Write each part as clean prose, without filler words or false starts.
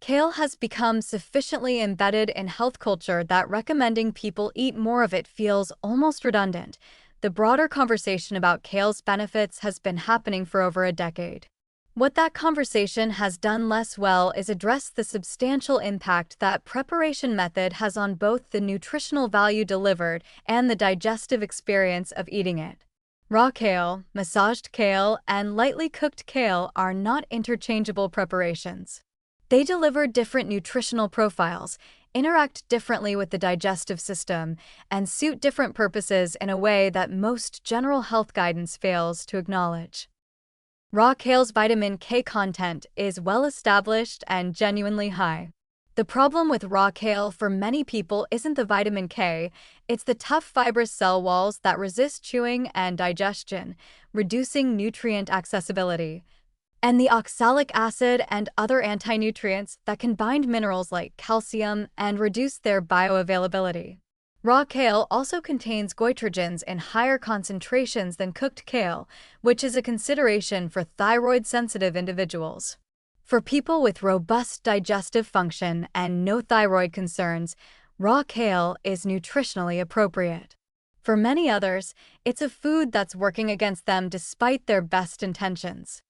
Kale has become sufficiently embedded in health culture that recommending people eat more of it feels almost redundant. The broader conversation about kale's benefits has been happening for over a decade. What that conversation has done less well is address the substantial impact that preparation method has on both the nutritional value delivered and the digestive experience of eating it. Raw kale, massaged kale, and lightly cooked kale are not interchangeable preparations. They deliver different nutritional profiles, interact differently with the digestive system, and suit different purposes in a way that most general health guidance fails to acknowledge. Raw kale's vitamin K content is well established and genuinely high. The problem with raw kale for many people isn't the vitamin K, it's the tough fibrous cell walls that resist chewing and digestion, reducing nutrient accessibility, and the oxalic acid and other anti-nutrients that can bind minerals like calcium and reduce their bioavailability. Raw kale also contains goitrogens in higher concentrations than cooked kale, which is a consideration for thyroid-sensitive individuals. For people with robust digestive function and no thyroid concerns, raw kale is nutritionally appropriate. For many others, it's a food that's working against them despite their best intentions.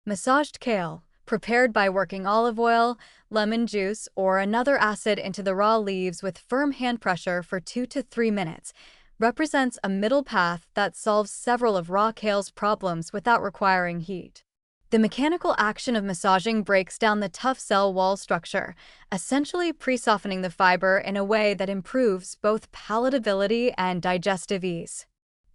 Massaged kale, prepared by working olive oil, lemon juice, or another acid into the raw leaves with firm hand pressure for 2 to 3 minutes, represents a middle path that solves several of raw kale's problems without requiring heat. The mechanical action of massaging breaks down the tough cell wall structure, essentially pre-softening the fiber in a way that improves both palatability and digestive ease.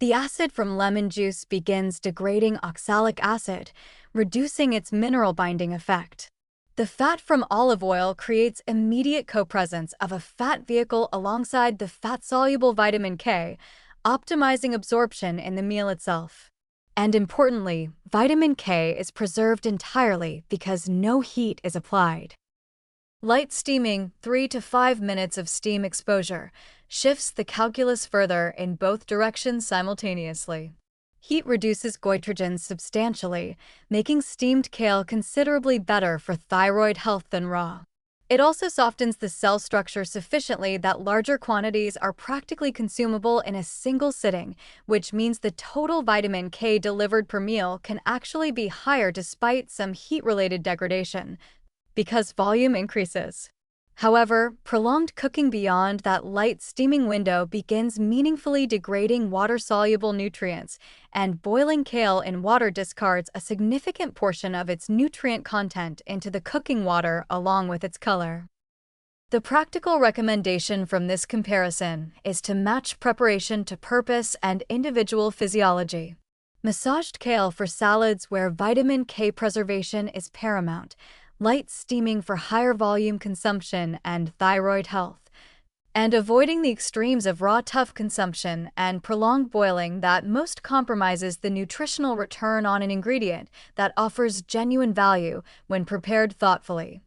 The acid from lemon juice begins degrading oxalic acid, reducing its mineral binding effect. The fat from olive oil creates immediate co-presence of a fat vehicle alongside the fat-soluble vitamin K, optimizing absorption in the meal itself. And importantly, vitamin K is preserved entirely because no heat is applied. Light steaming, 3 to 5 minutes of steam exposure, shifts the calculus further in both directions simultaneously. Heat reduces goitrogens substantially, making steamed kale considerably better for thyroid health than raw. It also softens the cell structure sufficiently that larger quantities are practically consumable in a single sitting, which means the total vitamin K delivered per meal can actually be higher despite some heat-related degradation, because volume increases. However, prolonged cooking beyond that light steaming window begins meaningfully degrading water-soluble nutrients, and boiling kale in water discards a significant portion of its nutrient content into the cooking water along with its color. The practical recommendation from this comparison is to match preparation to purpose and individual physiology. Massaged kale for salads where vitamin K preservation is paramount, light steaming for higher volume consumption and thyroid health, and avoiding the extremes of raw tough consumption and prolonged boiling that most compromises the nutritional return on an ingredient that offers genuine value when prepared thoughtfully.